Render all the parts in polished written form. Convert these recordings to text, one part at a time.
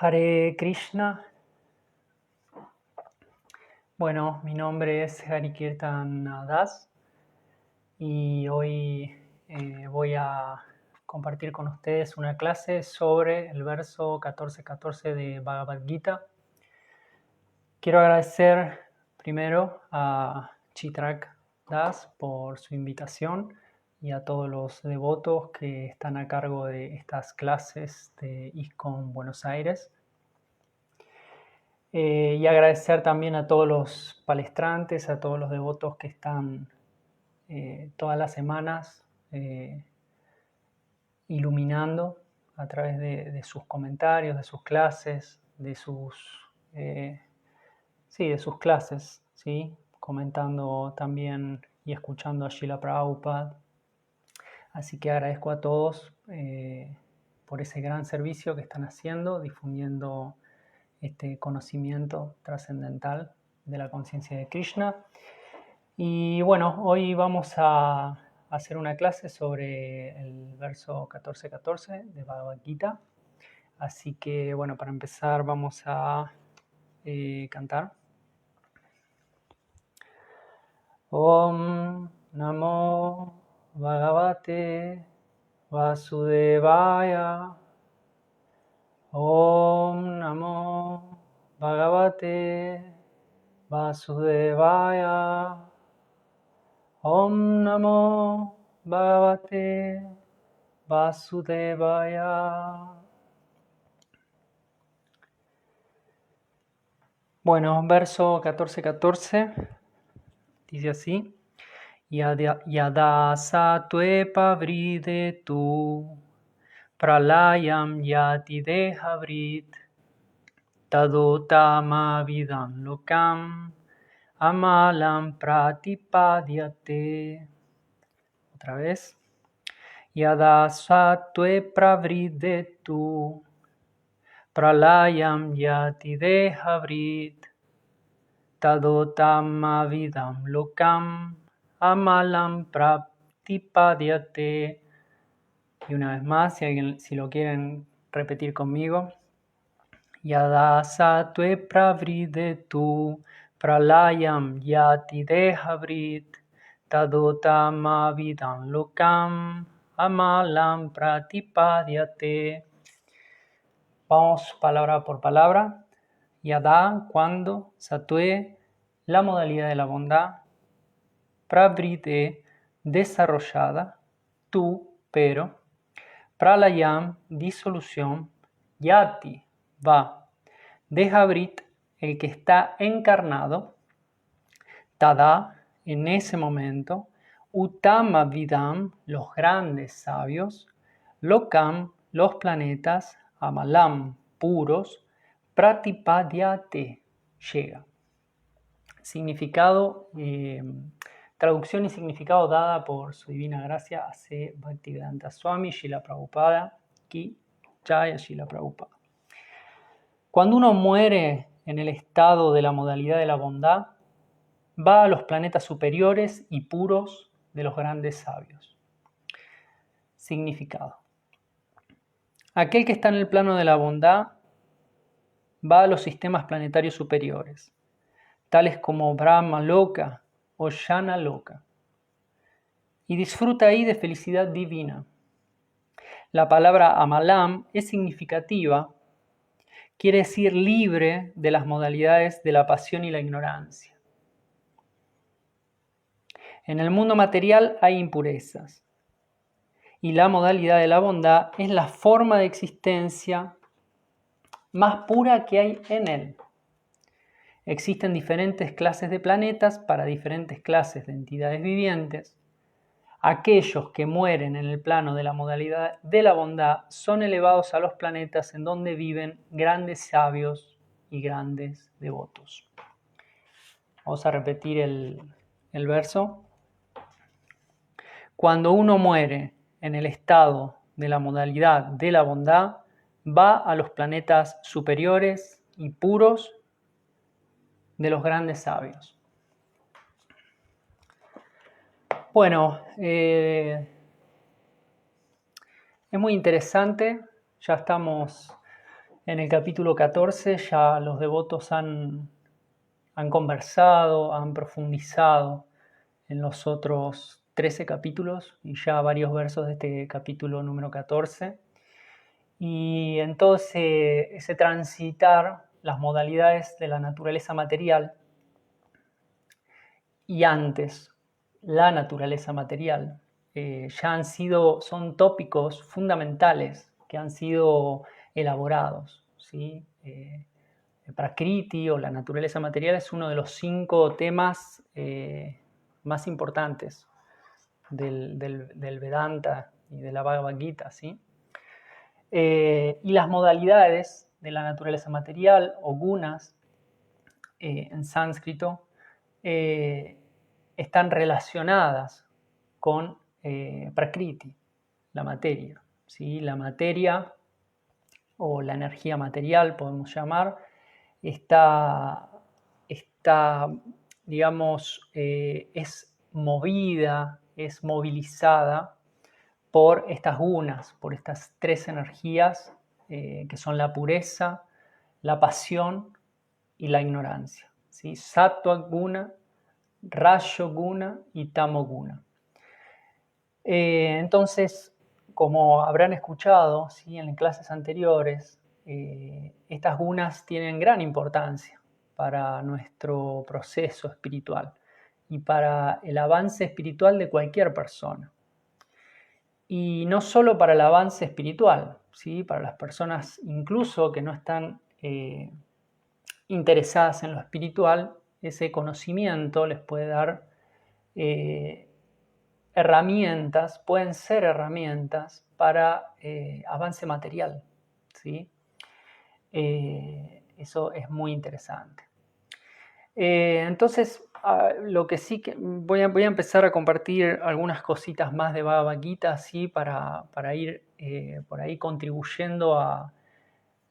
Hare Krishna. Bueno, mi nombre es Harikirtan Das y hoy voy a compartir con ustedes una clase sobre el verso 14.14 de Bhagavad Gita. Quiero agradecer primero a Chitrak Das por su invitación y a todos los devotos que están a cargo de estas clases de ISKCON Buenos Aires. Y agradecer también a todos los palestrantes, a todos los devotos que están todas las semanas iluminando a través de sus comentarios, de sus clases, de sus clases, ¿sí? Comentando también y escuchando a Srila Prabhupada. Así que agradezco a todos por ese gran servicio que están haciendo, difundiendo este conocimiento trascendental de la conciencia de Krishna. Y bueno, hoy vamos a hacer una clase sobre el verso 14.14 de Bhagavad Gita. Así que bueno, para empezar vamos a cantar. Om Namo Bhagavate Vasudevaya. Om Namo Bhagavate Vasudevaya. Om Namo Bhagavate Vasudevaya. Bueno, verso 14.14 dice así: Yada satvepa vridetu pralayam yati dehavrit tadotama vidam lokam amalam pratipadyate. Otra vez. Yada satve pravridetu pralayam yati dehavrit tadotama vidam lokam amalam pratipadyate. Y una vez más, si lo quieren repetir conmigo. Yada satve pravridetu pralayam yati dehavrit tadotama vidam lokam amalam pratipadyate. Vamos palabra por palabra. Yada, cuando, satve, la modalidad de la bondad, pravrite, desarrollada, tú, pero, pralayam, disolución, yati, va, dehavrit, el que está encarnado, tada, en ese momento, Uttama Vidam, los grandes sabios, Lokam, los planetas, Amalam, puros, Pratipadyate, llega. Significado, traducción y significado dada por su divina gracia A.C. Bhaktivedanta Swami Srila Prabhupada, Ki Jaya Srila Prabhupada. Cuando uno muere en el estado de la modalidad de la bondad, va a los planetas superiores y puros de los grandes sabios. Significado. Aquel que está en el plano de la bondad va a los sistemas planetarios superiores, tales como Brahma Loka o Shana Loka, y disfruta ahí de felicidad divina. La palabra Amalam es significativa, quiere decir libre de las modalidades de la pasión y la ignorancia. En el mundo material hay impurezas, y la modalidad de la bondad es la forma de existencia más pura que hay en él. Existen diferentes clases de planetas para diferentes clases de entidades vivientes. Aquellos que mueren en el plano de la modalidad de la bondad son elevados a los planetas en donde viven grandes sabios y grandes devotos. Vamos a repetir el verso. Cuando uno muere en el estado de la modalidad de la bondad, va a los planetas superiores y puros de los grandes sabios. Bueno, es muy interesante. Ya estamos En el capítulo 14 ya los devotos han conversado, han profundizado en los otros 13 capítulos y ya varios versos de este capítulo número 14. Y en todo ese transitar las modalidades de la naturaleza material y antes la naturaleza material ya son tópicos fundamentales que han sido elaborados, ¿sí? Prakriti o la naturaleza material es uno de los 5 temas más importantes del Vedanta y de la Bhagavad Gita, ¿sí? Y las modalidades de la naturaleza material o gunas en sánscrito están relacionadas con Prakriti, la materia, ¿sí? La materia o la energía material, podemos llamar, está digamos, es movida, es movilizada por estas gunas, por estas 3 energías que son la pureza, la pasión y la ignorancia, ¿sí? Sattva guna, Rajo guna y Tamo guna. Entonces, como habrán escuchado, ¿sí?, en clases anteriores, estas gunas tienen gran importancia para nuestro proceso espiritual y para el avance espiritual de cualquier persona. Y no solo para el avance espiritual, ¿sí?, para las personas incluso que no están interesadas en lo espiritual, ese conocimiento les puede dar herramientas, pueden ser herramientas para avance material, ¿sí? Eso es muy interesante. Entonces, lo que sí que voy a empezar a compartir algunas cositas más de Bhagavad Gita, ¿sí?, para ir por ahí contribuyendo a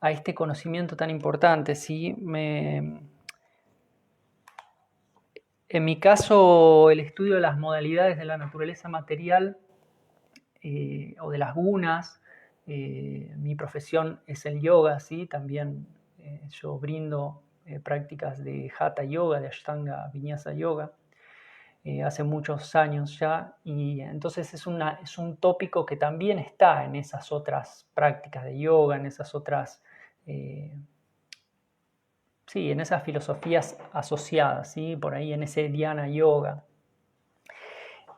este conocimiento tan importante, ¿sí? En mi caso, el estudio de las modalidades de la naturaleza material o de las gunas, mi profesión es el yoga, ¿sí? También yo brindo prácticas de Hatha Yoga, de Ashtanga Vinyasa Yoga, hace muchos años ya, y entonces es un tópico que también está en esas otras prácticas de yoga, en esas otras... sí, en esas filosofías asociadas, ¿sí?, por ahí en ese Dhyana Yoga.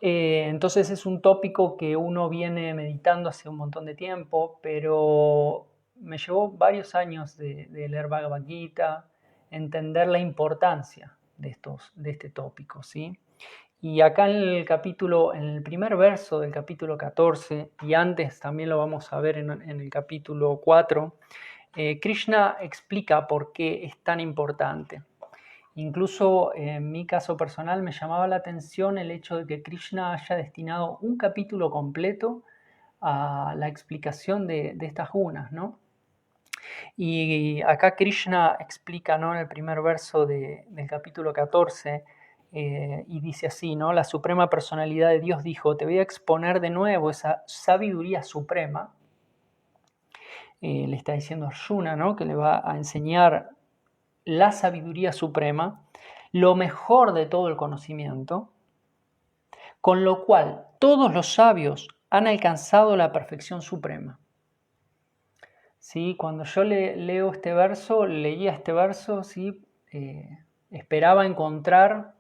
Entonces es un tópico que uno viene meditando hace un montón de tiempo, pero me llevó varios años de leer Bhagavad Gita, entender la importancia de este tópico, ¿sí? Y acá en el primer verso del capítulo 14, y antes también lo vamos a ver en el capítulo 4, Krishna explica por qué es tan importante. Incluso en mi caso personal me llamaba la atención el hecho de que Krishna haya destinado un capítulo completo a la explicación de estas gunas, ¿no? Y acá Krishna explica, ¿no?, en el primer verso del capítulo 14, y dice así, ¿no? La Suprema Personalidad de Dios dijo, te voy a exponer de nuevo esa sabiduría suprema. Le está diciendo a Arjuna, ¿no?, que le va a enseñar la sabiduría suprema, lo mejor de todo el conocimiento, con lo cual todos los sabios han alcanzado la perfección suprema. ¿Sí? Cuando yo leía este verso, ¿sí?, esperaba encontrar,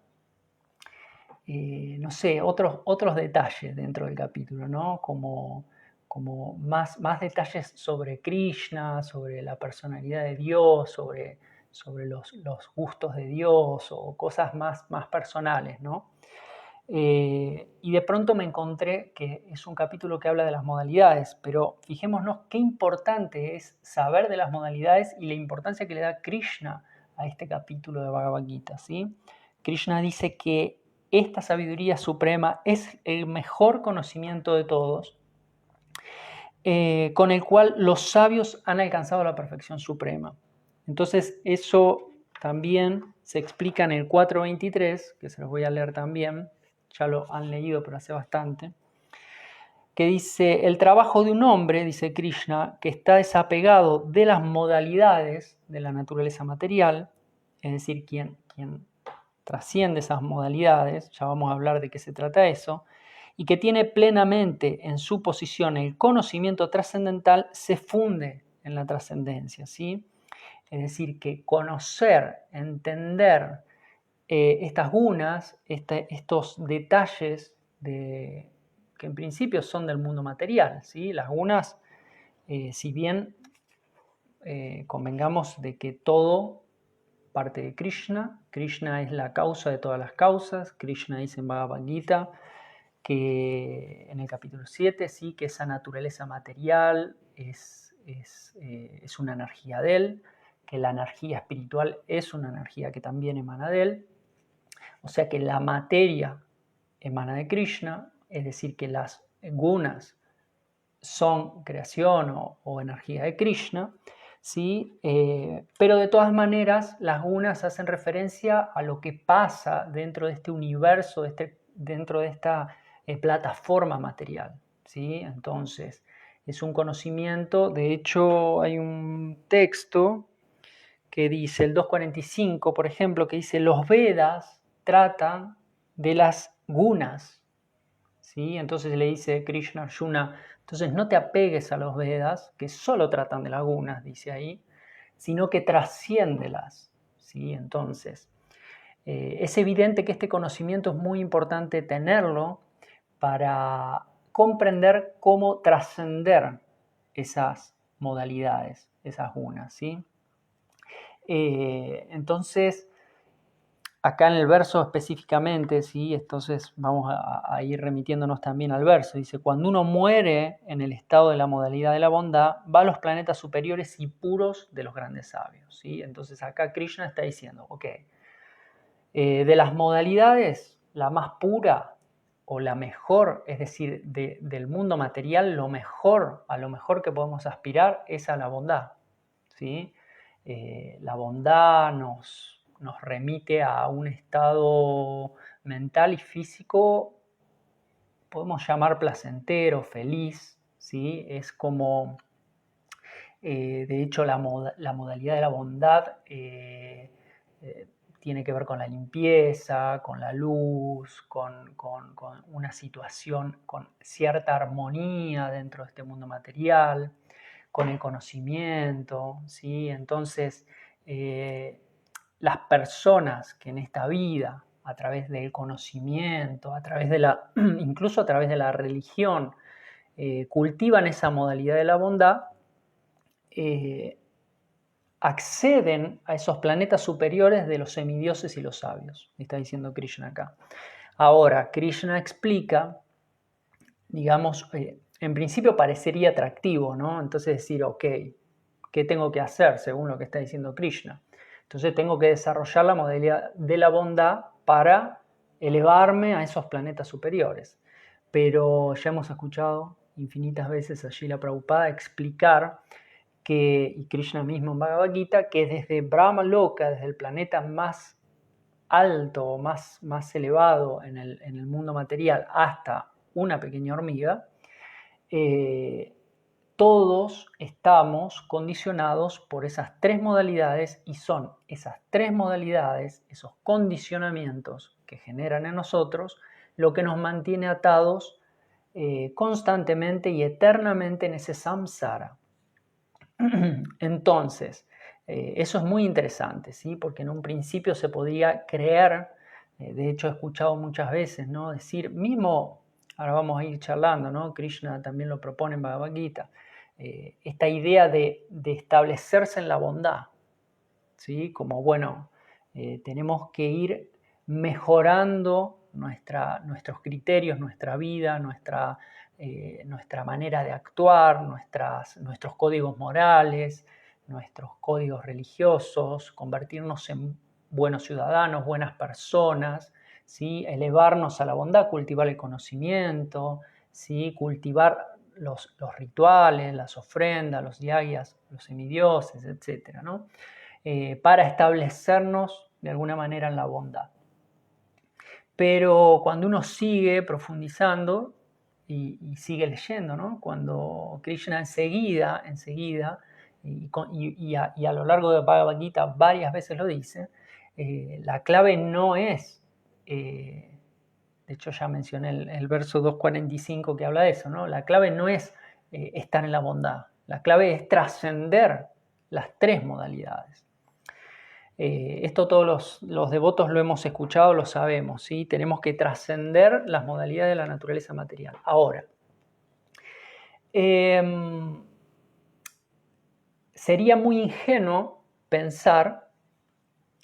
no sé, otros detalles dentro del capítulo, ¿no? Como más detalles sobre Krishna, sobre la personalidad de Dios, sobre los gustos de Dios o cosas más personales, ¿no? Y de pronto me encontré que es un capítulo que habla de las modalidades, pero fijémonos qué importante es saber de las modalidades y la importancia que le da Krishna a este capítulo de Bhagavad Gita, ¿sí? Krishna dice que esta sabiduría suprema es el mejor conocimiento de todos, con el cual los sabios han alcanzado la perfección suprema. Entonces eso también se explica en el 4.23, que se los voy a leer también. Ya lo han leído, pero hace bastante. que dice, el trabajo de un hombre, dice Krishna, que está desapegado de las modalidades de la naturaleza material, es decir, quien trasciende esas modalidades, ya vamos a hablar de qué se trata eso, y que tiene plenamente en su posición el conocimiento trascendental, se funde en la trascendencia, ¿sí? Es decir, que conocer, entender estas gunas, estos detalles que en principio son del mundo material, ¿sí? Las gunas, si bien convengamos de que todo parte de Krishna, Krishna es la causa de todas las causas, Krishna dice en Bhagavad Gita que en el capítulo 7, sí, que esa naturaleza material es una energía de él, que la energía espiritual es una energía que también emana de él, o sea que la materia emana de Krishna, es decir, que las gunas son creación o energía de Krishna, ¿sí? Pero de todas maneras las gunas hacen referencia a lo que pasa dentro de este universo, dentro de esta plataforma material, ¿sí? Entonces es un conocimiento, de hecho hay un texto que dice, el 245, por ejemplo, que dice, los Vedas tratan de las gunas, ¿sí? Entonces le dice Krishna a Arjuna, entonces no te apegues a los Vedas, que solo tratan de las gunas, dice ahí, sino que trasciéndelas, ¿sí? Entonces, es evidente que este conocimiento es muy importante tenerlo para comprender cómo trascender esas modalidades, esas gunas, ¿sí? Entonces, acá en el verso específicamente, ¿sí? Entonces vamos a ir remitiéndonos también al verso. Dice, cuando uno muere en el estado de la modalidad de la bondad, va a los planetas superiores y puros de los grandes sabios, ¿sí? Entonces acá Krishna está diciendo, ok, de las modalidades, la más pura o la mejor, es decir, del mundo material, a lo mejor que podemos aspirar es a la bondad, ¿sí? La bondad nos remite a un estado mental y físico, podemos llamar placentero, feliz, ¿sí? Es como, de hecho, la modalidad de la bondad tiene que ver con la limpieza, con la luz, con una situación, con cierta armonía dentro de este mundo material, con el conocimiento, ¿sí? Entonces, las personas que en esta vida, a través del conocimiento, incluso a través de la religión, cultivan esa modalidad de la bondad, acceden a esos planetas superiores de los semidioses y los sabios, está diciendo Krishna acá. Ahora, Krishna explica, digamos, en principio parecería atractivo, ¿no? Entonces decir, ok, ¿qué tengo que hacer según lo que está diciendo Krishna? Entonces tengo que desarrollar la modalidad de la bondad para elevarme a esos planetas superiores. Pero ya hemos escuchado infinitas veces a Srila Prabhupada explicar y Krishna mismo en Bhagavad Gita, que desde Brahma Loka, desde el planeta más alto, más elevado en el mundo material, hasta una pequeña hormiga, todos estamos condicionados por esas tres modalidades y son esas tres modalidades, esos condicionamientos que generan en nosotros, lo que nos mantiene atados constantemente y eternamente en ese samsara. Entonces, eso es muy interesante, ¿sí? Porque en un principio se podía creer, de hecho he escuchado muchas veces, ¿no? Decir, mismo, ahora vamos a ir charlando, ¿no? Krishna también lo propone en Bhagavad Gita, esta idea de establecerse en la bondad, ¿sí? Como, bueno, tenemos que ir mejorando nuestros criterios, nuestra vida, nuestra manera de actuar, nuestros códigos morales, nuestros códigos religiosos, convertirnos en buenos ciudadanos, buenas personas, ¿sí? Elevarnos a la bondad, cultivar el conocimiento, ¿sí? Cultivar los rituales, las ofrendas, los yagyas, los semidioses, etc., ¿no? Para establecernos de alguna manera en la bondad. Pero cuando uno sigue profundizando, y sigue leyendo, ¿no? Cuando Krishna enseguida, y a lo largo de Bhagavad Gita varias veces lo dice, la clave no es, de hecho ya mencioné el verso 245 que habla de eso, ¿no? La clave no es estar en la bondad, la clave es trascender las tres modalidades. Esto todos los devotos lo hemos escuchado, lo sabemos, ¿sí? Tenemos que trascender las modalidades de la naturaleza material. Ahora, sería muy ingenuo pensar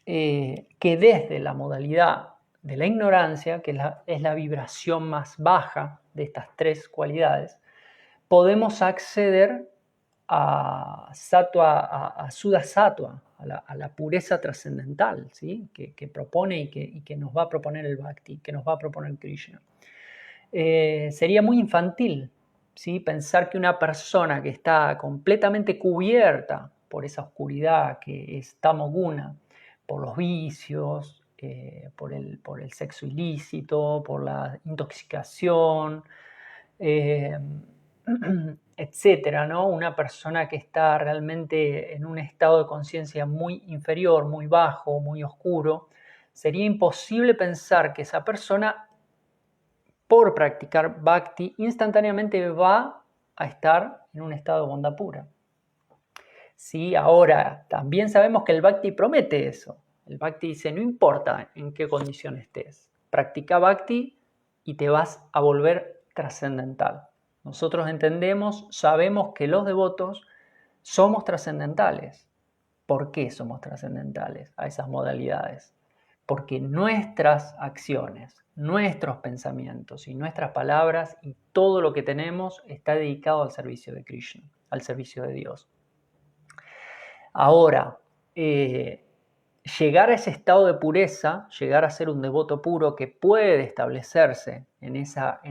que desde la modalidad de la ignorancia, que es la vibración más baja de estas tres cualidades, podemos acceder a Suddha Sattva, a la pureza trascendental, ¿sí? que propone y que nos va a proponer el Bhakti, que nos va a proponer Krishna. Sería muy infantil, ¿sí? Pensar que una persona que está completamente cubierta por esa oscuridad que es tamoguna, por los vicios, por el sexo ilícito, por la intoxicación, etcétera, ¿no? Una persona que está realmente en un estado de conciencia muy inferior, muy bajo, muy oscuro, sería imposible pensar que esa persona, por practicar bhakti, instantáneamente va a estar en un estado de bondad pura. Sí, ahora, también sabemos que el bhakti promete eso. El bhakti dice, no importa en qué condición estés, practica bhakti y te vas a volver trascendental. Nosotros entendemos, sabemos que los devotos somos trascendentales. ¿Por qué somos trascendentales a esas modalidades? Porque nuestras acciones, nuestros pensamientos y nuestras palabras y todo lo que tenemos está dedicado al servicio de Krishna, al servicio de Dios. Ahora, llegar a ese estado de pureza, llegar a ser un devoto puro que puede establecerse en esa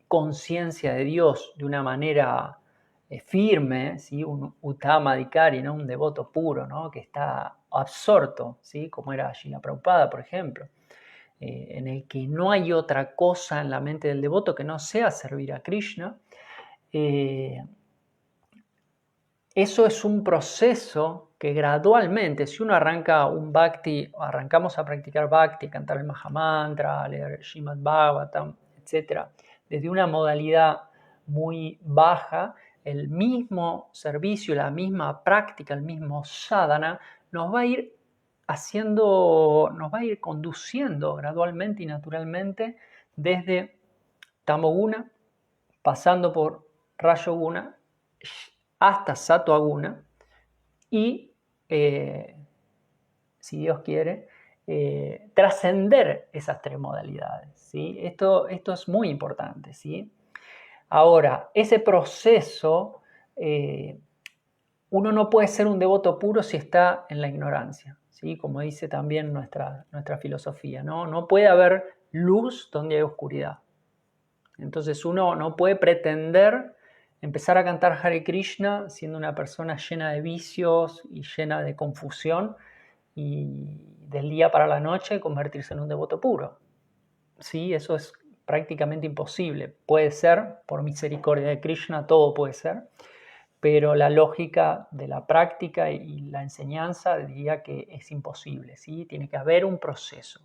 conciencia de Dios de una manera firme, ¿sí? Un uttamadhikari, ¿no? Un devoto puro, ¿no? Que está absorto, ¿sí? Como era Srila Prabhupada, por ejemplo, en el que no hay otra cosa en la mente del devoto que no sea servir a Krishna. Eso es un proceso que gradualmente, si uno arranca un bhakti, arrancamos a practicar bhakti, cantar el Mahamantra, leer Srimad Bhagavatam, etc., desde una modalidad muy baja, el mismo servicio, la misma práctica, el mismo sadhana, nos va a ir conduciendo gradualmente y naturalmente desde Tamoguna, pasando por Rajoguna, hasta Sattva-guna y, si Dios quiere, trascender esas tres modalidades, ¿sí? Esto es muy importante, ¿sí? Ahora, ese proceso, uno no puede ser un devoto puro si está en la ignorancia, ¿sí? Como dice también nuestra filosofía, ¿no? No puede haber luz donde hay oscuridad. Entonces uno no puede pretender empezar a cantar Hare Krishna siendo una persona llena de vicios y llena de confusión y del día para la noche convertirse en un devoto puro. Sí, eso es prácticamente imposible. Puede ser, por misericordia de Krishna, todo puede ser, pero la lógica de la práctica y la enseñanza diría que es imposible, ¿sí? Tiene que haber un proceso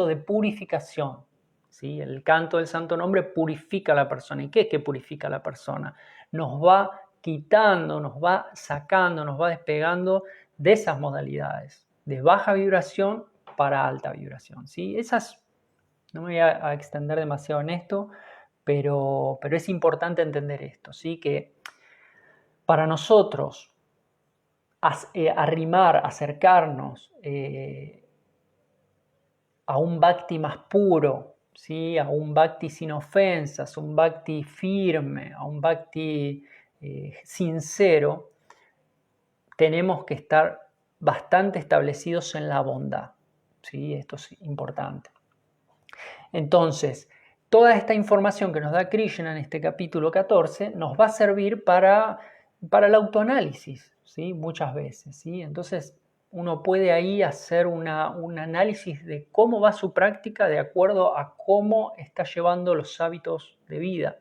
de purificación. ¿Sí? El canto del santo nombre purifica a la persona. ¿Y qué es que purifica a la persona? Nos va quitando, nos va sacando, nos va despegando de esas modalidades, de baja vibración para alta vibración. ¿Sí? No me voy a extender demasiado en esto, pero es importante entender esto, ¿sí? Que para nosotros acercarnos a un bhakti más puro, ¿sí? A un bhakti sin ofensas, un bhakti firme, a un bhakti sincero, tenemos que estar bastante establecidos en la bondad, ¿sí? Esto es importante. Entonces, toda esta información que nos da Krishna en este capítulo 14 nos va a servir para el autoanálisis, ¿sí? Muchas veces, ¿sí? Entonces, uno puede ahí hacer un análisis de cómo va su práctica de acuerdo a cómo está llevando los hábitos de vida,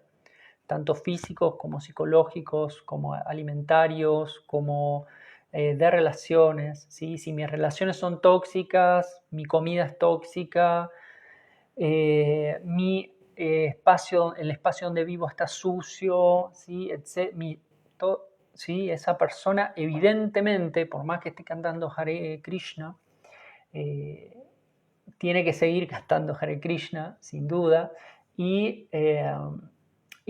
tanto físicos como psicológicos, como alimentarios, como de relaciones. ¿Sí? Si mis relaciones son tóxicas, mi comida es tóxica, el espacio donde vivo está sucio, ¿sí? ¿Sí? Esa persona evidentemente, por más que esté cantando Hare Krishna, tiene que seguir cantando Hare Krishna, sin duda, y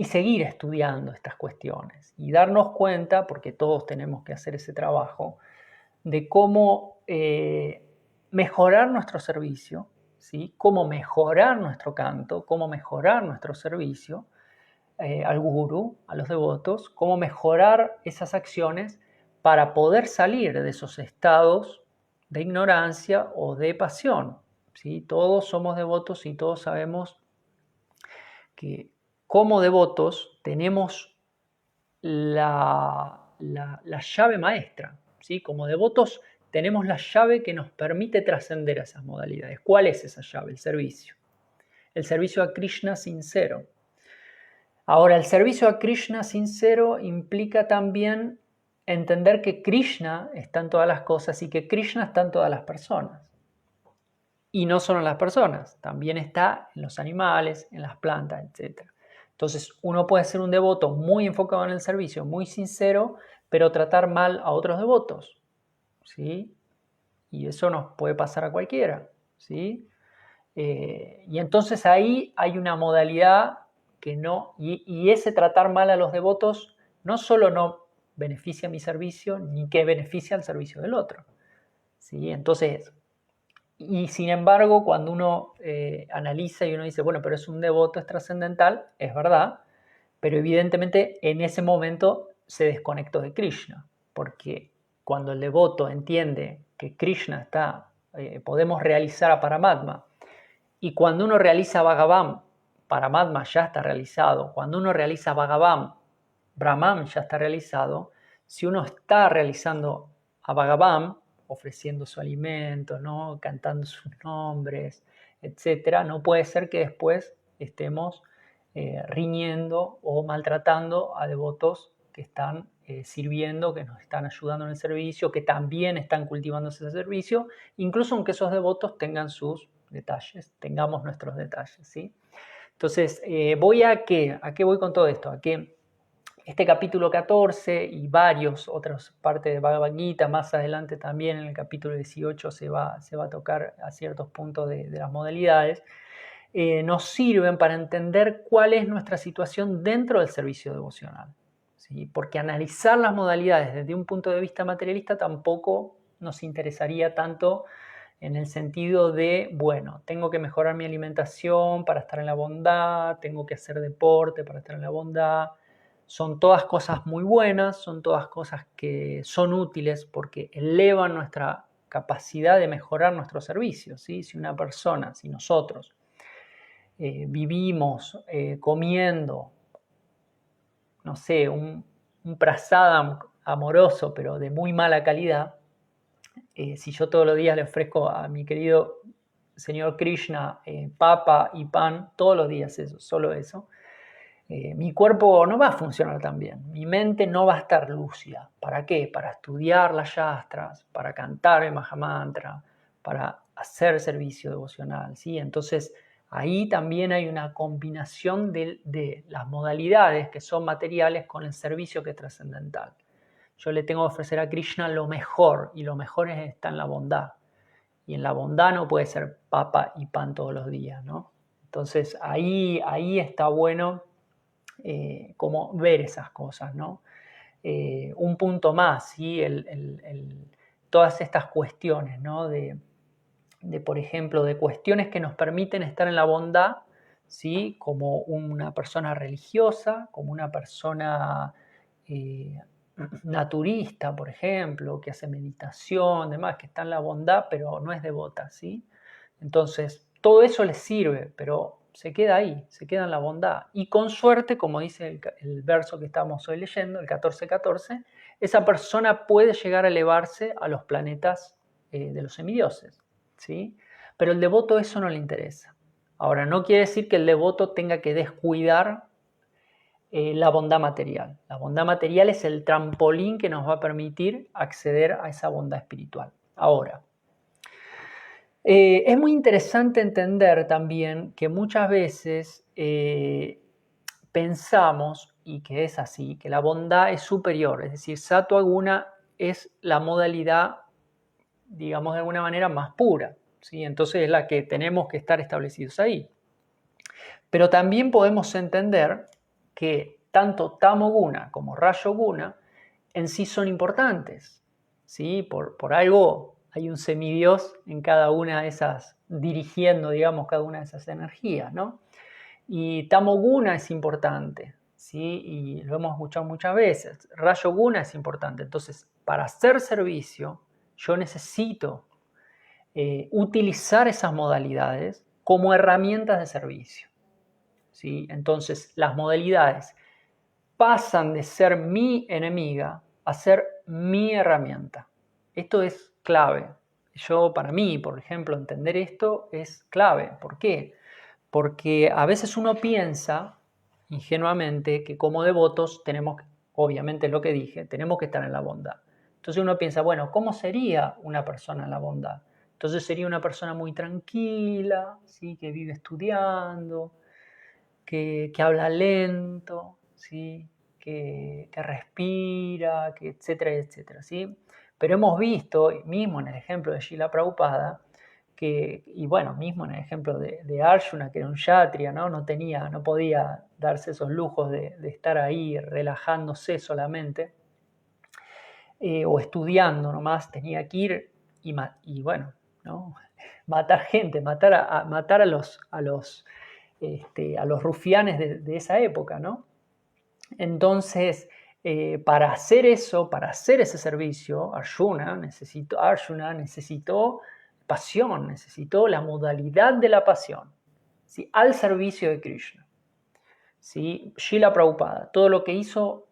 seguir estudiando estas cuestiones y darnos cuenta, porque todos tenemos que hacer ese trabajo, de cómo mejorar nuestro servicio, ¿sí? Cómo mejorar nuestro canto, cómo mejorar nuestro servicio al gurú, a los devotos, cómo mejorar esas acciones para poder salir de esos estados de ignorancia o de pasión. ¿Sí? Todos somos devotos y todos sabemos que como devotos tenemos la llave maestra. ¿Sí? Como devotos tenemos la llave que nos permite trascender a esas modalidades. ¿Cuál es esa llave? El servicio. El servicio a Krishna sincero. Ahora, el servicio a Krishna sincero implica también entender que Krishna está en todas las cosas y que Krishna está en todas las personas. Y no solo en las personas, también está en los animales, en las plantas, etc. Entonces, uno puede ser un devoto muy enfocado en el servicio, muy sincero, pero tratar mal a otros devotos, ¿sí? Y eso nos puede pasar a cualquiera, ¿sí? Y entonces ahí hay una modalidad que no, y ese tratar mal a los devotos no solo no beneficia mi servicio, ni que beneficia al servicio del otro, ¿sí? Entonces, y sin embargo, cuando uno analiza y uno dice, bueno, pero es un devoto, es trascendental, es verdad, pero evidentemente en ese momento se desconectó de Krishna, porque cuando el devoto entiende que Krishna está, podemos realizar a Paramatma, y cuando uno realiza Bhagavan, Paramatma ya está realizado, cuando uno realiza Bhagavan, Brahman ya está realizado, si uno está realizando a Bhagavan, ofreciendo su alimento, ¿no? Cantando sus nombres, etc., no puede ser que después estemos riñendo o maltratando a devotos que están sirviendo, que nos están ayudando en el servicio, que también están cultivando ese servicio, incluso aunque esos devotos tengan sus detalles, tengamos nuestros detalles, ¿sí? Entonces, ¿a qué voy con todo esto? A que este capítulo 14 y varios otras partes de Bhagavad Gita, más adelante también en el capítulo 18 se va a tocar a ciertos puntos de las modalidades, nos sirven para entender cuál es nuestra situación dentro del servicio devocional, ¿sí? Porque analizar las modalidades desde un punto de vista materialista tampoco nos interesaría tanto en el sentido de, bueno, tengo que mejorar mi alimentación para estar en la bondad, tengo que hacer deporte para estar en la bondad. Son todas cosas muy buenas, son todas cosas que son útiles porque elevan nuestra capacidad de mejorar nuestro servicio, ¿sí? Si una persona, si nosotros vivimos comiendo, no sé, un prasadam amoroso pero de muy mala calidad, si yo todos los días le ofrezco a mi querido señor Krishna papa y pan, todos los días eso, solo eso, mi cuerpo no va a funcionar tan bien, mi mente no va a estar lúcida. ¿Para qué? Para estudiar las yastras, para cantar el Mahamantra, para hacer servicio devocional, ¿sí? Entonces, ahí también hay una combinación de las modalidades que son materiales con el servicio que es trascendental. Yo le tengo que ofrecer a Krishna lo mejor, y lo mejor está en la bondad. Y en la bondad no puede ser papa y pan todos los días, ¿no? Entonces ahí está bueno como ver esas cosas, ¿no? Un punto más, ¿sí? Todas estas cuestiones, ¿no? Por ejemplo, de cuestiones que nos permiten estar en la bondad, ¿sí? Como una persona religiosa, como una persona naturista, por ejemplo, que hace meditación, demás, que está en la bondad, pero no es devota, ¿sí? Entonces, todo eso les sirve, pero se queda ahí, se queda en la bondad. Y con suerte, como dice el verso que estamos hoy leyendo, el 14:14, esa persona puede llegar a elevarse a los planetas de los semidioses, ¿sí? Pero el devoto eso no le interesa. Ahora, no quiere decir que el devoto tenga que descuidar la bondad material. La bondad material es el trampolín que nos va a permitir acceder a esa bondad espiritual. Ahora, es muy interesante entender también que muchas veces pensamos, y que es así, que la bondad es superior, es decir, Sattva Guna es la modalidad, digamos de alguna manera, más pura, ¿sí? Entonces es la que tenemos que estar establecidos ahí. Pero también podemos entender que tanto Tamoguna como Rajoguna en sí son importantes, ¿sí? Por algo hay un semidios en cada una de esas, dirigiendo, digamos, cada una de esas energías, ¿no? Y Tamoguna es importante, ¿sí? Y lo hemos escuchado muchas veces. Rajoguna es importante. Entonces, para hacer servicio, yo necesito utilizar esas modalidades como herramientas de servicio, ¿sí? Entonces, las modalidades pasan de ser mi enemiga a ser mi herramienta. Esto es clave. Para mí, por ejemplo, entender esto es clave. ¿Por qué? Porque a veces uno piensa ingenuamente que como devotos tenemos, obviamente lo que dije, tenemos que estar en la bondad. Entonces uno piensa, bueno, ¿cómo sería una persona en la bondad? Entonces sería una persona muy tranquila, ¿sí? Que vive estudiando, que habla lento, ¿sí? Que respira, etcétera, etcétera, ¿sí? Pero hemos visto, mismo en el ejemplo de Srila Prabhupada, y bueno, mismo en el ejemplo de Arjuna, que era un kshatriya, ¿no? No podía darse esos lujos de estar ahí relajándose solamente, o estudiando nomás, tenía que ir y bueno, ¿no? Matar gente, matar a los rufianes de esa época, ¿no? Entonces, para hacer eso, para hacer ese servicio, Arjuna necesitó pasión, necesitó la modalidad de la pasión, ¿sí? Al servicio de Krishna, ¿sí? Srila Prabhupada, todo lo que hizo,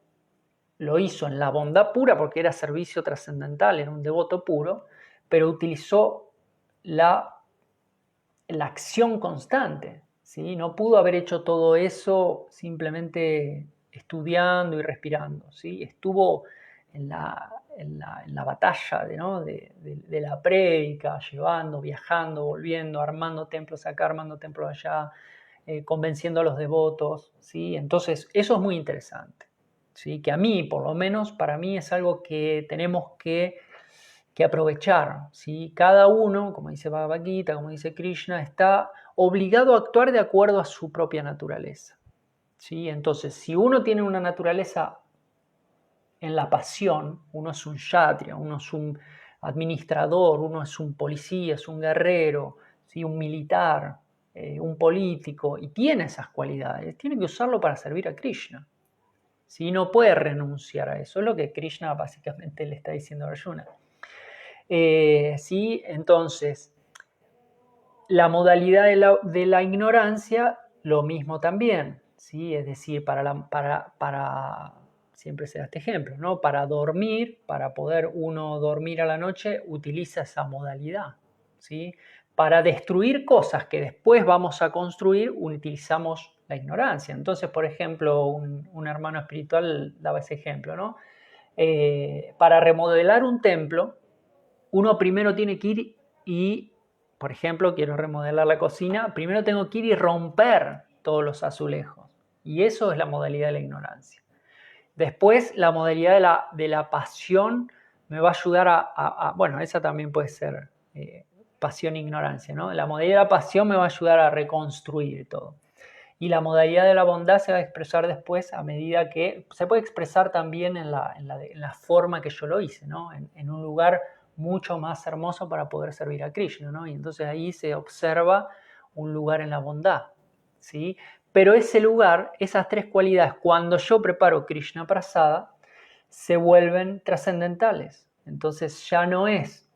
lo hizo en la bondad pura porque era servicio trascendental, era un devoto puro, pero utilizó la acción constante, ¿sí? No pudo haber hecho todo eso simplemente estudiando y respirando, ¿sí? Estuvo en la batalla ¿no? de la prédica, llevando, viajando, volviendo, armando templos acá, armando templos allá, convenciendo a los devotos, ¿sí? Entonces, eso es muy interesante, ¿sí? Que a mí, por lo menos, para mí es algo que tenemos que aprovechar, ¿sí? Cada uno, como dice Bhagavad Gita, como dice Krishna, está obligado a actuar de acuerdo a su propia naturaleza, ¿sí? Entonces, si uno tiene una naturaleza en la pasión, uno es un kshatriya, uno es un administrador, uno es un policía, es un guerrero, ¿sí? Un militar, un político, y tiene esas cualidades, tiene que usarlo para servir a Krishna, ¿sí? No puede renunciar a eso, es lo que Krishna básicamente le está diciendo a Arjuna. ¿Sí? Entonces, la modalidad de la ignorancia, lo mismo también, ¿sí? Es decir, siempre se da este ejemplo, ¿no? Para dormir, para poder uno dormir a la noche, utiliza esa modalidad, ¿sí? Para destruir cosas que después vamos a construir, utilizamos la ignorancia. Entonces, por ejemplo, un hermano espiritual daba ese ejemplo, ¿no? Para remodelar un templo, uno primero tiene que ir y, por ejemplo, quiero remodelar la cocina, primero tengo que ir y romper todos los azulejos. Y eso es la modalidad de la ignorancia. Después, la modalidad de la pasión me va a ayudar bueno, esa también puede ser pasión e ignorancia, ¿no? La modalidad de la pasión me va a ayudar a reconstruir todo. Y la modalidad de la bondad se va a expresar después a medida que se puede expresar también en la forma que yo lo hice, ¿no? En un lugar mucho más hermoso para poder servir a Krishna, ¿no? Y entonces ahí se observa un lugar en la bondad, ¿sí? Pero ese lugar, esas tres cualidades, cuando yo preparo Krishna Prasada, se vuelven trascendentales. Entonces ya no es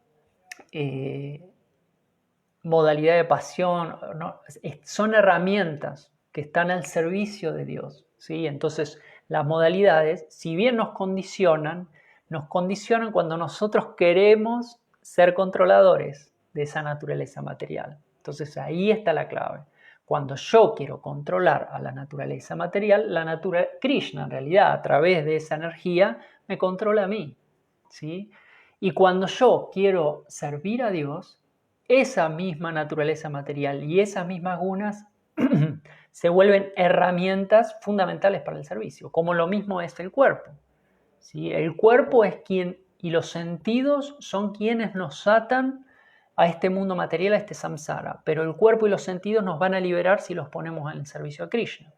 modalidad de pasión, no, son herramientas que están al servicio de Dios, ¿sí? Entonces las modalidades, si bien nos condicionan cuando nosotros queremos ser controladores de esa naturaleza material. Entonces ahí está la clave. Cuando yo quiero controlar a la naturaleza material, Krishna en realidad a través de esa energía me controla a mí, ¿sí? Y cuando yo quiero servir a Dios, esa misma naturaleza material y esas mismas gunas se vuelven herramientas fundamentales para el servicio, como lo mismo es el cuerpo, ¿sí? El cuerpo es quien, y los sentidos son quienes nos atan a este mundo material, a este samsara, pero el cuerpo y los sentidos nos van a liberar si los ponemos en el servicio a Krishna.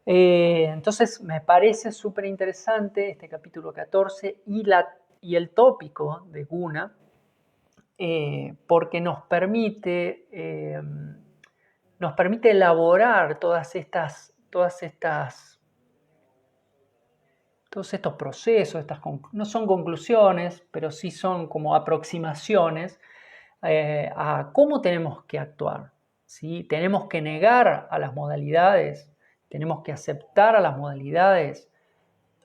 Entonces me parece súper interesante este capítulo 14 y el tópico de guna, porque nos permite elaborar todos estos procesos, no son conclusiones, pero sí son como aproximaciones a cómo tenemos que actuar, ¿sí? Tenemos que negar a las modalidades, tenemos que aceptar a las modalidades,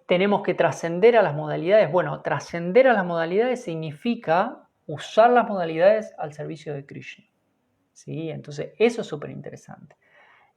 tenemos que trascender a las modalidades. Bueno, trascender a las modalidades significa usar las modalidades al servicio de Krishna, ¿sí? Entonces, eso es súper interesante.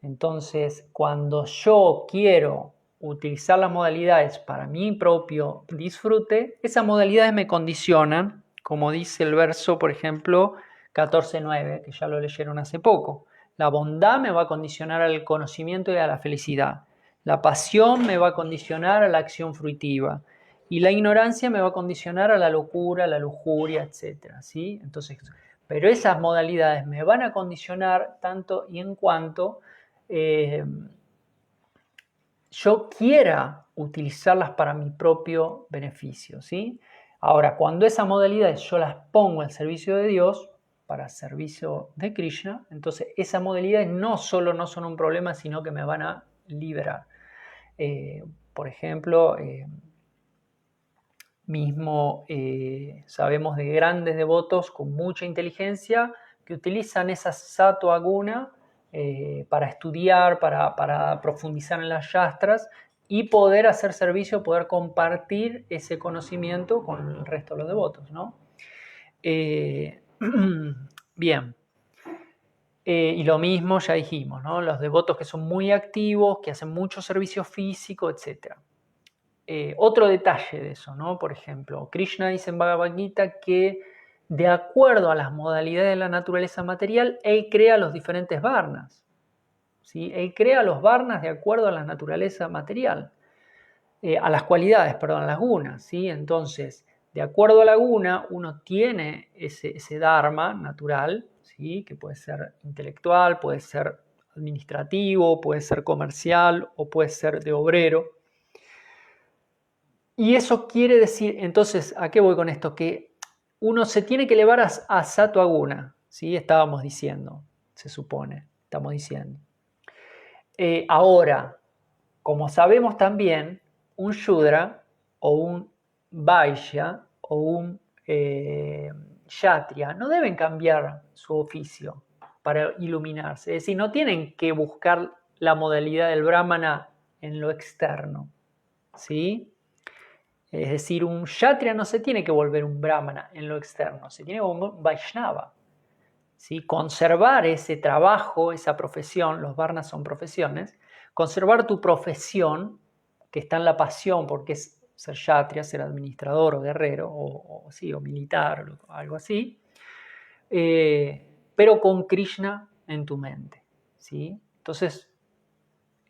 Entonces, cuando yo quiero utilizar las modalidades para mi propio disfrute, esas modalidades me condicionan, como dice el verso, por ejemplo, 14.9, que ya lo leyeron hace poco. La bondad me va a condicionar al conocimiento y a la felicidad. La pasión me va a condicionar a la acción fruitiva. Y la ignorancia me va a condicionar a la locura, a la lujuria, etc. ¿Sí? Entonces, pero esas modalidades me van a condicionar tanto y en cuanto yo quiera utilizarlas para mi propio beneficio, ¿sí? Ahora, cuando esas modalidades yo las pongo al servicio de Dios, para servicio de Krishna, entonces esas modalidades no solo no son un problema, sino que me van a liberar. Por ejemplo, sabemos de grandes devotos con mucha inteligencia que utilizan esa sattva guna para estudiar, para profundizar en las yastras y poder hacer servicio, poder compartir ese conocimiento con el resto de los devotos, ¿no? Bien. Y lo mismo ya dijimos, ¿no? Los devotos que son muy activos, que hacen mucho servicio físico, etc. Otro detalle de eso, ¿no? Por ejemplo, Krishna dice en Bhagavad Gita que de acuerdo a las modalidades de la naturaleza material, él crea los diferentes varnas, ¿sí? Él crea los varnas de acuerdo a la naturaleza material, a las cualidades, perdón, a las gunas, ¿sí? Entonces, de acuerdo a la guna, uno tiene ese dharma natural, ¿sí? Que puede ser intelectual, puede ser administrativo, puede ser comercial o puede ser de obrero. Y eso quiere decir, entonces, ¿a qué voy con esto? Que uno se tiene que elevar a sattva guna, ¿sí? Estábamos diciendo, se supone, estamos diciendo. Ahora, como sabemos también, un Shudra o un Vaishya o un Kshatriya no deben cambiar su oficio para iluminarse. Es decir, no tienen que buscar la modalidad del Brahmana en lo externo, ¿sí? Es decir, un Kshatriya no se tiene que volver un Brahmana en lo externo, se tiene que volver un Vaishnava, ¿sí? Conservar ese trabajo, esa profesión, los varnas son profesiones, conservar tu profesión, que está en la pasión, porque es ser Kshatriya, ser administrador o guerrero, o militar, o algo así, pero con Krishna en tu mente, ¿sí? Entonces,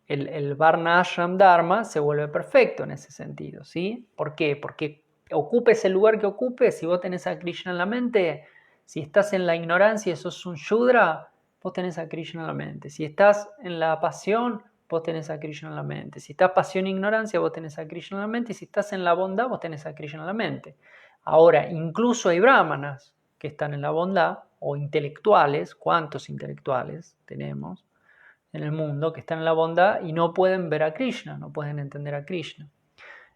el Varna Ashram Dharma se vuelve perfecto en ese sentido, ¿sí? ¿Por qué? Porque ocupes el lugar que ocupes, si vos tenés a Krishna en la mente, si estás en la ignorancia y sos un Shudra, vos tenés a Krishna en la mente. Si estás en la pasión, vos tenés a Krishna en la mente. Si estás pasión e ignorancia, vos tenés a Krishna en la mente. Y si estás en la bondad, vos tenés a Krishna en la mente. Ahora, incluso hay brahmanas que están en la bondad, o intelectuales. ¿Cuántos intelectuales tenemos en el mundo que están en la bondad y no pueden ver a Krishna, no pueden entender a Krishna?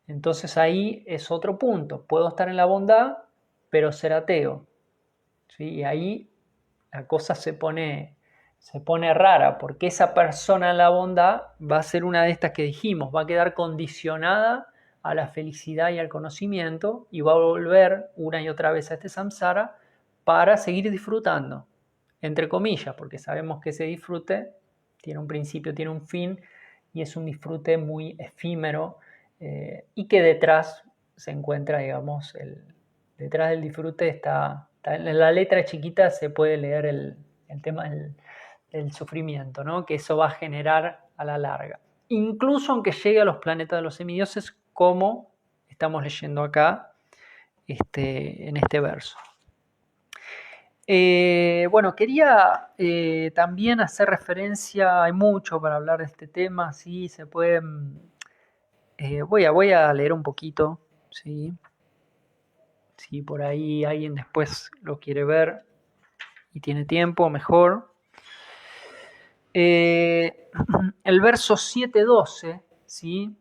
Entonces ahí es otro punto. Puedo estar en la bondad, pero ser ateo, ¿sí? Y ahí la cosa se pone rara, porque esa persona en la bondad va a ser una de estas que dijimos, va a quedar condicionada a la felicidad y al conocimiento y va a volver una y otra vez a este samsara para seguir disfrutando, entre comillas, porque sabemos que ese disfrute tiene un principio, tiene un fin y es un disfrute muy efímero y que detrás se encuentra, digamos, detrás del disfrute está en la letra chiquita se puede leer el tema del sufrimiento, ¿no? Que eso va a generar a la larga. Incluso aunque llegue a los planetas de los semidioses, como estamos leyendo acá en este verso. Bueno, quería también hacer referencia, hay mucho para hablar de este tema, sí, se pueden... voy a leer un poquito, ¿sí? Si por ahí alguien después lo quiere ver y tiene tiempo, mejor. El verso 7:12, ¿sí?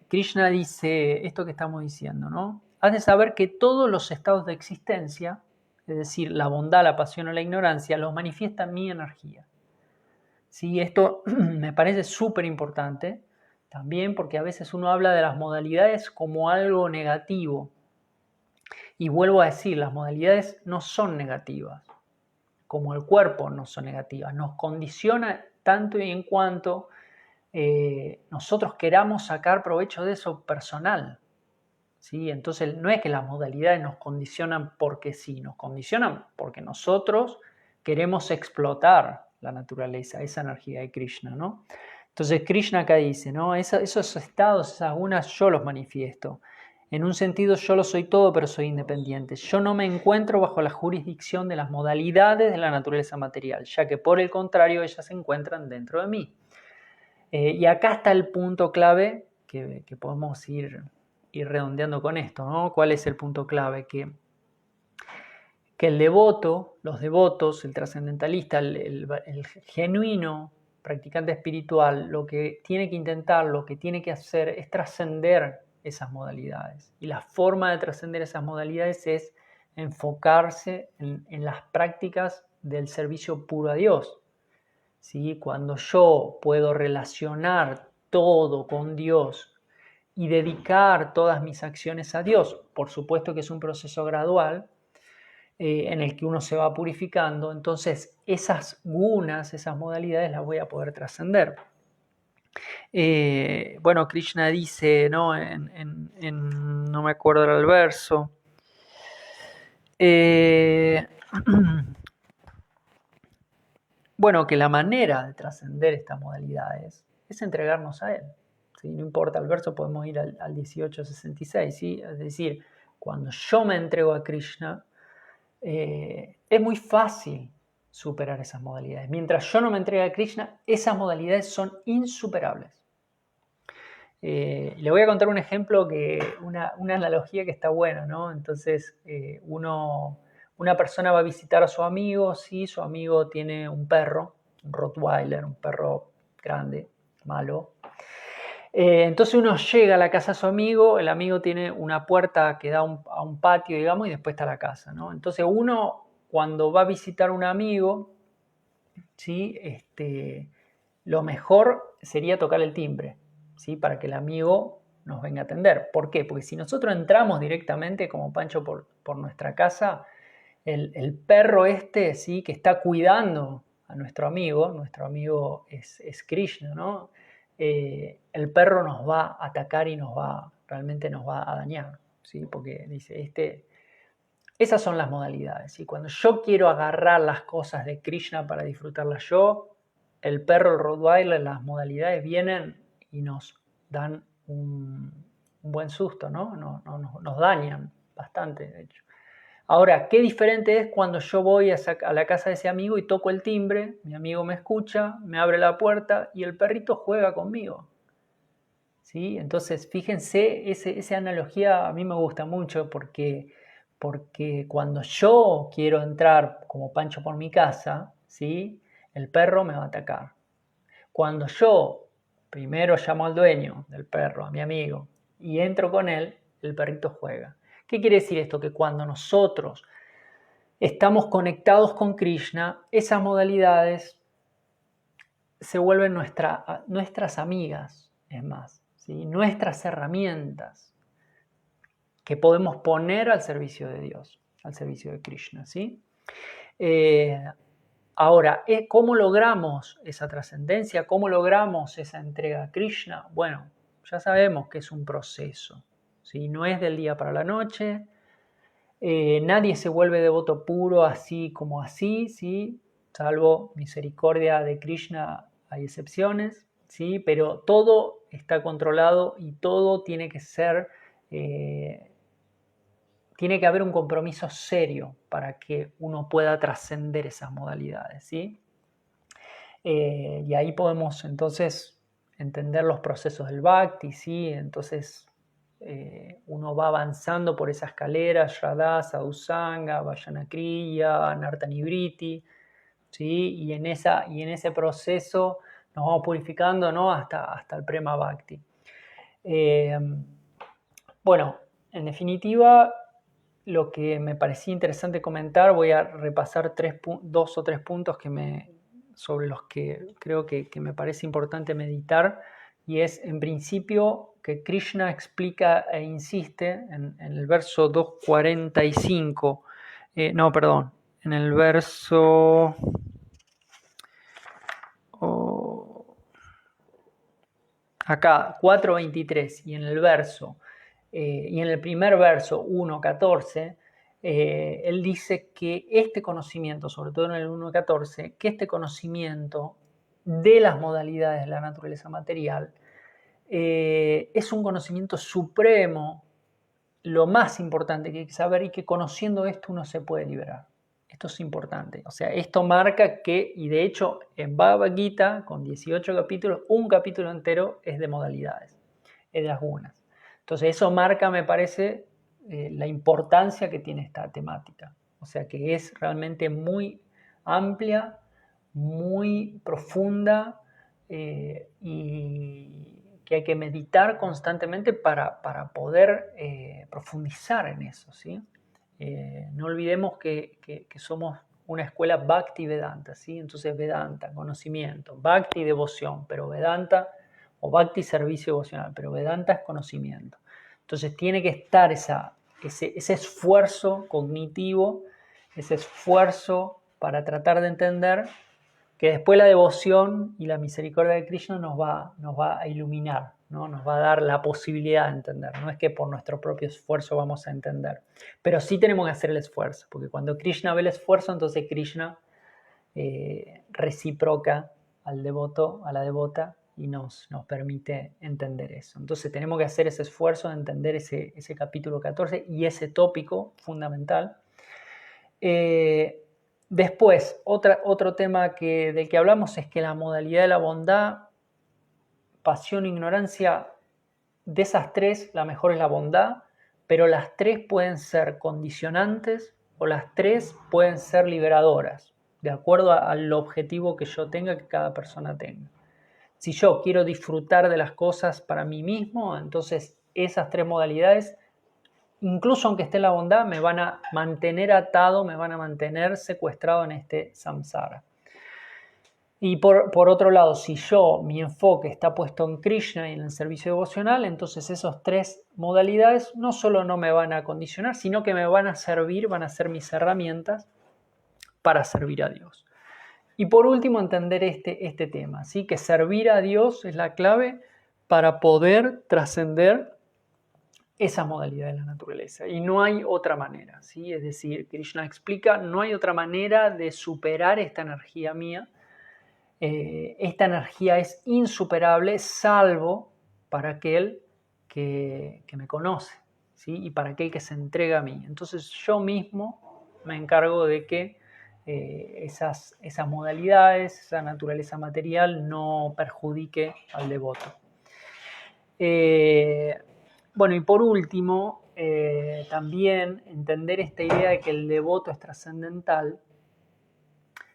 Krishna dice esto que estamos diciendo, ¿no? Has de saber que todos los estados de existencia, es decir, la bondad, la pasión o la ignorancia, los manifiesta mi energía. ¿Sí? Esto me parece súper importante también porque a veces uno habla de las modalidades como algo negativo. Y vuelvo a decir, las modalidades no son negativas, como el cuerpo no son negativas. Nos condiciona tanto y en cuanto nosotros queramos sacar provecho de eso personal. ¿Sí? Entonces no es que las modalidades nos condicionan porque sí, nos condicionan porque nosotros queremos explotar la naturaleza, esa energía de Krishna, ¿no? Entonces Krishna acá dice, ¿no? Esos estados, esas gunas, yo los manifiesto. En un sentido yo lo soy todo, pero soy independiente. Yo no me encuentro bajo la jurisdicción de las modalidades de la naturaleza material, ya que por el contrario ellas se encuentran dentro de mí. Y acá está el punto clave que podemos ir redondeando con esto, ¿no? ¿Cuál es el punto clave? Que el devoto, los devotos, el trascendentalista, el genuino practicante espiritual, lo que tiene que intentar, lo que tiene que hacer es trascender esas modalidades. Y la forma de trascender esas modalidades es enfocarse en las prácticas del servicio puro a Dios. ¿Sí? Cuando yo puedo relacionar todo con Dios y dedicar todas mis acciones a Dios, por supuesto que es un proceso gradual en el que uno se va purificando, entonces esas gunas, esas modalidades las voy a poder trascender. Bueno, Krishna dice, ¿no? No me acuerdo el verso, bueno, que la manera de trascender estas modalidades es entregarnos a Él. ¿Sí? No importa el verso, podemos ir al 1866, ¿sí? Es decir, cuando yo me entrego a Krishna, es muy fácil superar esas modalidades. Mientras yo no me entregue a Krishna, esas modalidades son insuperables. Le voy a contar un ejemplo, una analogía que está buena, ¿no? Entonces, una persona va a visitar a su amigo, sí, su amigo tiene un perro, un Rottweiler, un perro grande, malo. Entonces uno llega a la casa de su amigo, el amigo tiene una puerta que da a un patio, digamos, y después está la casa, ¿no? Entonces uno, cuando va a visitar a un amigo, ¿sí? Lo mejor sería tocar el timbre, ¿sí? Para que el amigo nos venga a atender. ¿Por qué? Porque si nosotros entramos directamente como Pancho por nuestra casa, el perro ¿sí? Que está cuidando a nuestro amigo es Krishna, ¿no? El perro nos va a atacar y realmente nos va a dañar, ¿sí? Porque dice, esas son las modalidades, ¿sí? Cuando yo quiero agarrar las cosas de Krishna para disfrutarlas yo, el perro, el Rottweiler, las modalidades vienen y nos dan un buen susto, ¿no? Nos dañan bastante, de hecho. Ahora, qué diferente es cuando yo voy a la casa de ese amigo y toco el timbre, mi amigo me escucha, me abre la puerta y el perrito juega conmigo. ¿Sí? Entonces, fíjense, esa analogía a mí me gusta mucho porque cuando yo quiero entrar como Pancho por mi casa, ¿sí? El perro me va a atacar. Cuando yo primero llamo al dueño del perro, a mi amigo, y entro con él, el perrito juega. ¿Qué quiere decir esto? Que cuando nosotros estamos conectados con Krishna, esas modalidades se vuelven nuestras amigas, es más. ¿sí? Nuestras herramientas que podemos poner al servicio de Dios, al servicio de Krishna, ¿sí? Ahora, ¿cómo logramos esa trascendencia? ¿Cómo logramos esa entrega a Krishna? Bueno, ya sabemos que es un proceso, ¿sí? No es del día para la noche. Nadie se vuelve devoto puro así como así, ¿sí? Salvo misericordia de Krishna, hay excepciones, ¿sí? Pero todo está controlado y todo tiene que ser, tiene que haber un compromiso serio para que uno pueda trascender esas modalidades, ¿sí? Y ahí podemos entonces entender los procesos del Bhakti, ¿sí? Entonces uno va avanzando por esa escalera, Shraddha, Sadhusanga, Vajanakriya, Nartanivriti, ¿sí? Y en ese proceso nos vamos purificando, ¿no? hasta el Prema Bhakti. Bueno, en definitiva, lo que me parecía interesante comentar, voy a repasar 2 o 3 puntos sobre los que creo que me parece importante meditar, y es, en principio, que Krishna explica e insiste en el verso 245, en el verso... acá, 4.23, y en el verso... y en el primer verso, 1.14, él dice que este conocimiento, sobre todo en el 1.14, que este conocimiento de las modalidades de la naturaleza material es un conocimiento supremo, lo más importante que hay que saber, y que conociendo esto uno se puede liberar. Esto es importante. O sea, esto marca que, y de hecho en Bhagavad Gita, con 18 capítulos, un capítulo entero es de modalidades, es de las gunas. Entonces eso marca, me parece, la importancia que tiene esta temática. O sea que es realmente muy amplia, muy profunda, y que hay que meditar constantemente para poder profundizar en eso, ¿sí? No olvidemos que somos una escuela Bhakti Vedanta, ¿sí? Entonces Vedanta, conocimiento, Bhakti, devoción, pero Vedanta, o Bhakti, servicio devocional, pero Vedanta es conocimiento. Entonces tiene que estar ese esfuerzo cognitivo, ese esfuerzo para tratar de entender, que después la devoción y la misericordia de Krishna nos va a iluminar, ¿no? Nos va a dar la posibilidad de entender. No es que por nuestro propio esfuerzo vamos a entender, pero sí tenemos que hacer el esfuerzo, porque cuando Krishna ve el esfuerzo, entonces Krishna reciproca al devoto, a la devota, y nos permite entender eso. Entonces tenemos que hacer ese esfuerzo de entender ese capítulo 14 y ese tópico fundamental. Después, otro tema del que hablamos es que la modalidad de la bondad, pasión e ignorancia, de esas tres, la mejor es la bondad, pero las tres pueden ser condicionantes o las tres pueden ser liberadoras, de acuerdo al objetivo que yo tenga, que cada persona tenga. Si yo quiero disfrutar de las cosas para mí mismo, entonces esas tres modalidades, incluso aunque esté en la bondad, me van a mantener atado, me van a mantener secuestrado en este samsara. Y por otro lado, si mi enfoque está puesto en Krishna y en el servicio devocional, entonces esas tres modalidades no solo no me van a condicionar, sino que me van a servir, van a ser mis herramientas para servir a Dios. Y por último, entender este tema, ¿sí? Que servir a Dios es la clave para poder trascender esa modalidad de la naturaleza. Y no hay otra manera, ¿sí? Es decir, Krishna explica, no hay otra manera de superar esta energía mía. Esta energía es insuperable, salvo para aquel que me conoce, ¿sí? Y para aquel que se entrega a mí. Entonces yo mismo me encargo de que esas modalidades, esa naturaleza material no perjudique al devoto. Bueno, y por último, también entender esta idea de que el devoto es trascendental,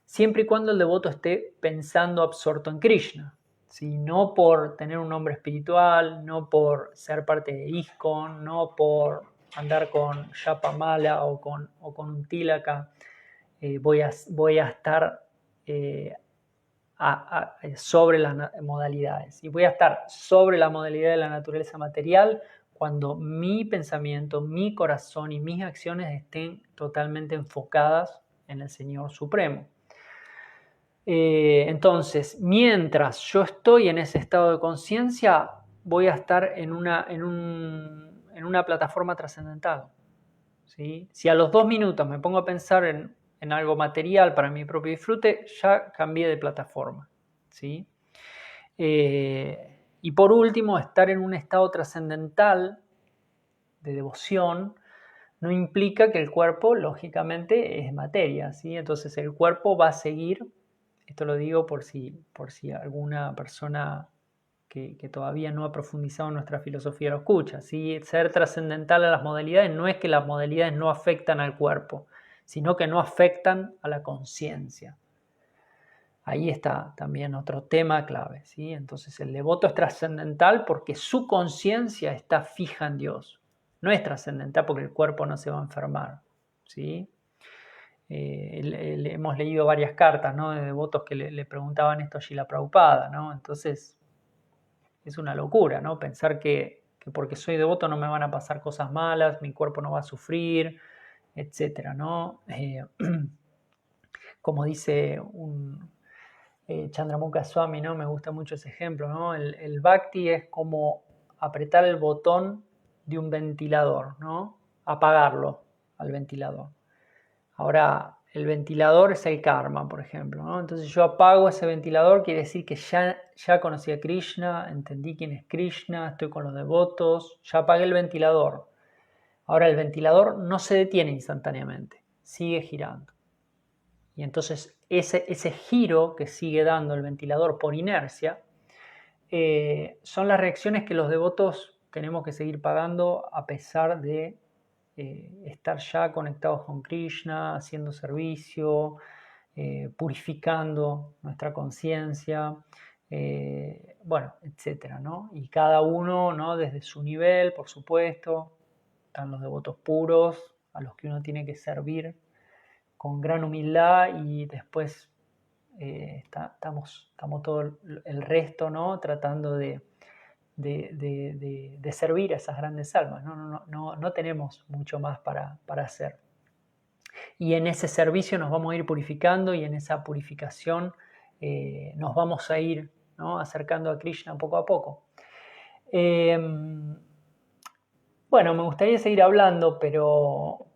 siempre y cuando el devoto esté pensando absorto en Krishna, ¿sí? No por tener un nombre espiritual, no por ser parte de ISKCON, no por andar con Japamala o con un tilaka, voy a estar sobre las modalidades. Y voy a estar sobre la modalidad de la naturaleza material cuando mi pensamiento, mi corazón y mis acciones estén totalmente enfocadas en el Señor Supremo. Entonces, mientras yo estoy en ese estado de conciencia, voy a estar en una plataforma trascendental. ¿Sí? Si a los 2 minutos me pongo a pensar en algo material para mi propio disfrute, ya cambié de plataforma. ¿Sí? Y por último, estar en un estado trascendental de devoción no implica que el cuerpo, lógicamente, es materia. ¿Sí? Entonces el cuerpo va a seguir, esto lo digo por si alguna persona que todavía no ha profundizado en nuestra filosofía lo escucha. ¿Sí? Ser trascendental a las modalidades no es que las modalidades no afectan al cuerpo, sino que no afectan a la conciencia. Ahí está también otro tema clave. ¿Sí? Entonces el devoto es trascendental porque su conciencia está fija en Dios. No es trascendental porque el cuerpo no se va a enfermar. ¿Sí? Hemos leído varias cartas, ¿no? De devotos que le preguntaban esto a Srila Prabhupada, ¿no? Entonces es una locura, ¿no? Pensar que porque soy devoto no me van a pasar cosas malas, mi cuerpo no va a sufrir, etcétera, ¿no? Como dice Chandramukha Swami, ¿no? Me gusta mucho ese ejemplo, ¿no? El bhakti es como apretar el botón de un ventilador, ¿no? Apagarlo al ventilador. Ahora, el ventilador es el karma, por ejemplo, ¿no? Entonces yo apago ese ventilador, quiere decir que ya conocí a Krishna, entendí quién es Krishna, estoy con los devotos, ya apagué el ventilador. Ahora el ventilador no se detiene instantáneamente, sigue girando. Y entonces ese giro que sigue dando el ventilador por inercia son las reacciones que los devotos tenemos que seguir pagando a pesar de estar ya conectados con Krishna, haciendo servicio, purificando nuestra conciencia, bueno, etcétera, ¿no? Y cada uno, ¿no? Desde su nivel, por supuesto, están los devotos puros, a los que uno tiene que servir con gran humildad y después estamos todo el resto, ¿no? Tratando de servir a esas grandes almas. No tenemos mucho más para hacer. Y en ese servicio nos vamos a ir purificando y en esa purificación nos vamos a ir, ¿no? Acercando a Krishna poco a poco. Bueno, me gustaría seguir hablando, pero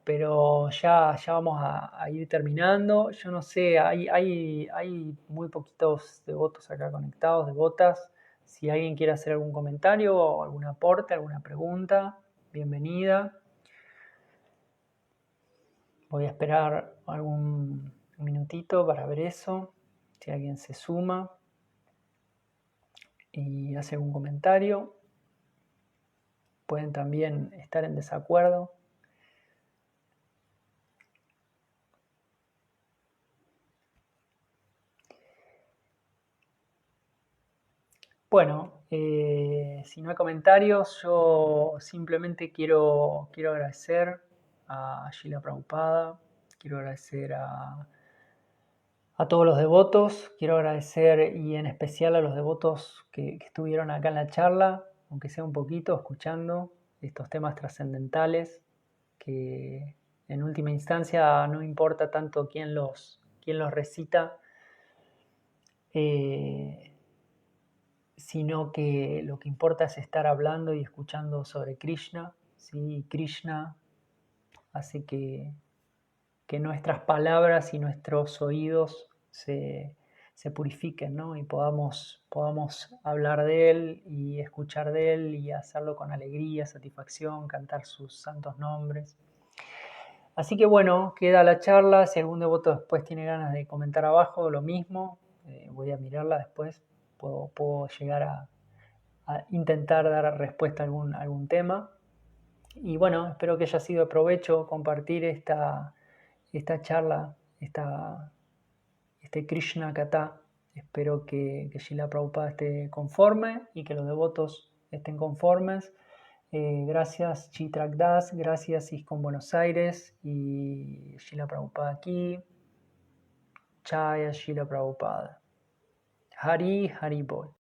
ya vamos a ir terminando. Yo no sé, hay muy poquitos devotos acá conectados, devotas. Si alguien quiere hacer algún comentario o algún aporte, alguna pregunta, bienvenida. Voy a esperar un minutito para ver eso, si alguien se suma y hace algún comentario. Pueden también estar en desacuerdo. Bueno, si no hay comentarios, yo simplemente quiero agradecer a Srila Prabhupada, quiero agradecer a todos los devotos, quiero agradecer y en especial a los devotos que estuvieron acá en la charla, aunque sea un poquito, escuchando estos temas trascendentales, que en última instancia no importa tanto quién los recita, sino que lo que importa es estar hablando y escuchando sobre Krishna, ¿sí? Krishna hace que nuestras palabras y nuestros oídos se purifiquen, ¿no? Y podamos hablar de Él y escuchar de Él y hacerlo con alegría, satisfacción, cantar sus santos nombres. Así que bueno, queda la charla. Si algún devoto después tiene ganas de comentar abajo, lo mismo. Voy a mirarla después. Puedo llegar a intentar dar respuesta a algún tema. Y bueno, espero que haya sido de provecho compartir esta charla, este Krishna Katha. Espero que Srila Prabhupada esté conforme y que los devotos estén conformes. Gracias Chitrak Das, gracias ISKCON Buenos Aires y Srila Prabhupada aquí. Jaya Srila Prabhupada. Hari Hari Bol.